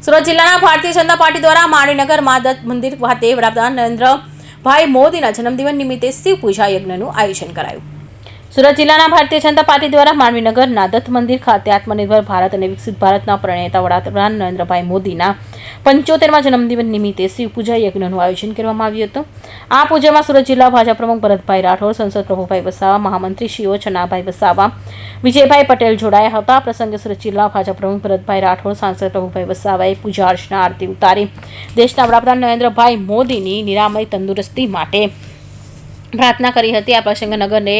સુરત જિલ્લાના ભારતીય જનતા પાર્ટી દ્વારા માણીનગરમાં દત્ત મંદિર ખાતે વડાપ્રધાન નરેન્દ્રભાઈ મોદીના જન્મદિવસ નિમિત્તે શિવ પૂજા યજ્ઞનું આયોજન કરાયું. સુરત જિલ્લાના ભારતીય જનતા પાર્ટી દ્વારા માનવીનગરના દત્ત મંદિર ખાતે આત્મનિર્ભર ભારત અને વિકસિત ભારતના પ્રણેતા વડાપ્રધાન નરેન્દ્રભાઈ મોદીના 75મા જન્મદિવસ નિમિત્તે શિવ પૂજા યજ્ઞનું આયોજન કરવામાં આવ્યું હતું. આ પૂજામાં સુરત જિલ્લા ભાજપ પ્રમુખ ભરતભાઈ રાઠોડ, સંસદ પ્રભુભાઈ વસાવા, મહામંત્રી શ્રીઓ છનાભાઈ વસાવા, વિજયભાઈ પટેલ જોડાયા હતા. આ પ્રસંગે સુરત જિલ્લા ભાજપ પ્રમુખ ભરતભાઈ રાઠોડ, સાંસદ પ્રભુભાઈ વસાવાએ પૂજા અર્ચના આરતી ઉતારી દેશના વડાપ્રધાન નરેન્દ્રભાઈ મોદીની નિરામય તંદુરસ્તી માટે પ્રાર્થના કરી હતી. આ પ્રસંગે નગરને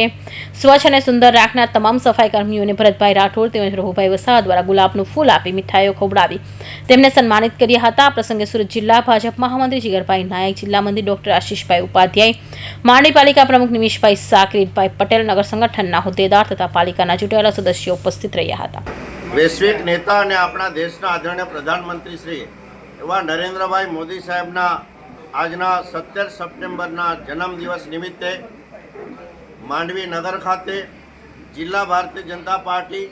સ્વચ્છ અને સુંદર રાખનાર તમામ સફાઈ કર્મીઓને ભરતભાઈ રાઠોડ તેમજ પ્રભુભાઈ વસાવા દ્વારા ગુલાબનું ફૂલ આપી મીઠાઈઓ ખવડાવી તેમને સન્માનિત કર્યા હતા. આ પ્રસંગે સુરત જિલ્લા ભાજપ મહામંત્રી જીગરભાઈ નાયક, જિલ્લા મંત્રી ડોક્ટર આશીષભાઈ ઉપાધ્યાય, માંડવી પાલિકા પ્રમુખ નિમિષભાઈ શાહ, કિરીટભાઈ પટેલ, નગર સંગઠનના હોદ્દેદાર તથા પાલિકાના ચૂંટાયેલા સદસ્યો ઉપસ્થિત રહ્યા હતા. વૈશ્વિક નેતા અને આપણા દેશના આદરણીય પ્રધાનમંત્રી શ્રી એવા નરેન્દ્રભાઈ મોદી સાહેબના આજના 17 સપ્ટેમ્બરના જન્મદિવસ નિમિત્તે માંડવી નગર ખાતે જિલ્લા ભારતીય જનતા પાર્ટી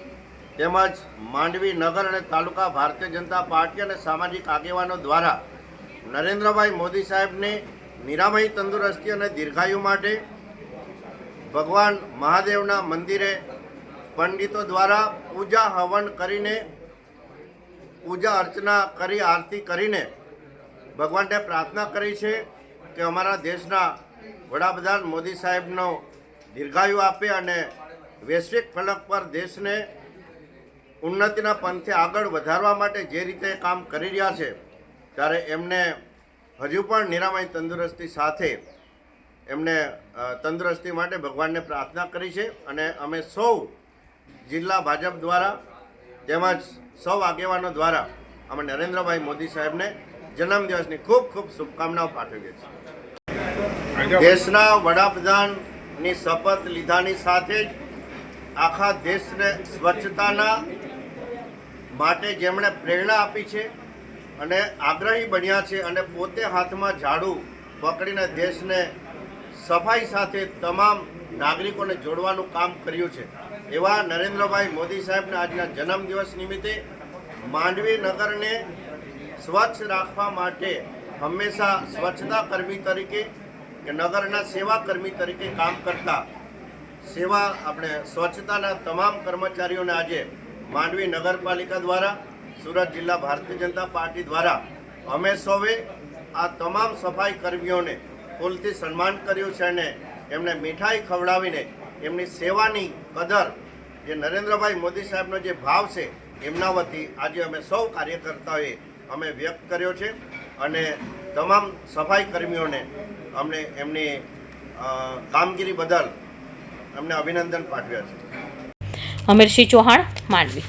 તેમજ માંડવી નગર અને તાલુકા ભારતીય જનતા પાર્ટી અને સામાજિક આગેવાનો દ્વારા નરેન્દ્રભાઈ મોદી સાહેબને નિરામય તંદુરસ્તી અને દીર્ઘાયુ માટે ભગવાન મહાદેવના મંદિરે પંડિતો દ્વારા પૂજા હવન કરીને પૂજા અર્ચના કરી આરતી કરીને ભગવાનને પ્રાર્થના કરી છે કે અમારા દેશના વડાપ્રધાન મોદી સાહેબનો દીર્ઘાયુ આપે અને વૈશ્વિક ફલક પર દેશને ઉન્નતિના પંથે આગળ વધારવા માટે જે રીતે કામ કરી રહ્યા છે ત્યારે એમને હજુ પણ નિરામય તંદુરસ્તી સાથે એમને તંદુરસ્તી માટે ભગવાનને પ્રાર્થના કરી છે. અને અમે સૌ જિલ્લા ભાજપ દ્વારા તેમજ સૌ આગેવાનો દ્વારા અમે નરેન્દ્રભાઈ મોદી સાહેબને જન્મદિવસની ખૂબ ખૂબ શુભકામનાઓ પાઠવીએ છીએ. દેશના વડાપ્રધાનની શપથ લીધાની સાથે જ આખા દેશને સ્વચ્છતાના માટે જેમણે પ્રેરણા આપી છે અને આગ્રહી બન્યા છે અને પોતે હાથમાં ઝાડુ પકડીને દેશને સફાઈ સાથે તમામ નાગરિકોને જોડવાનું કામ કર્યું છે એવા નરેન્દ્રભાઈ મોદી સાહેબના આજના જન્મદિવસ નિમિત્તે માંડવી નગરને સ્વચ્છ રાખવા માટે હંમેશા સ્વચ્છતા કર્મી તરીકે કે નગરના સેવા કર્મી તરીકે કામ કરતા આપણે સ્વચ્છતાના તમામ કર્મચારીઓને આજે માંડવી નગરપાલિકા દ્વારા સુરત જિલ્લા ભારતીય જનતા પાર્ટી દ્વારા અમે સૌએ આ તમામ સફાઈ કર્મીઓને ફૂલથી સન્માન કર્યું છે અને એમને મીઠાઈ ખવડાવીને એમની સેવાની કદર જે નરેન્દ્રભાઈ મોદી સાહેબનો જે ભાવ છે એમના વતી આજે અમે સૌ કાર્યકર્તાઓએ અમે વ્યક્ત કર્યો છે અને તમામ સફાઈ કર્મીઓને અમને એમની કામગીરી બદલ અમને અભિનંદન પાઠવ્યા છે. અમીરસિંહ ચૌહાણ, માંડવી.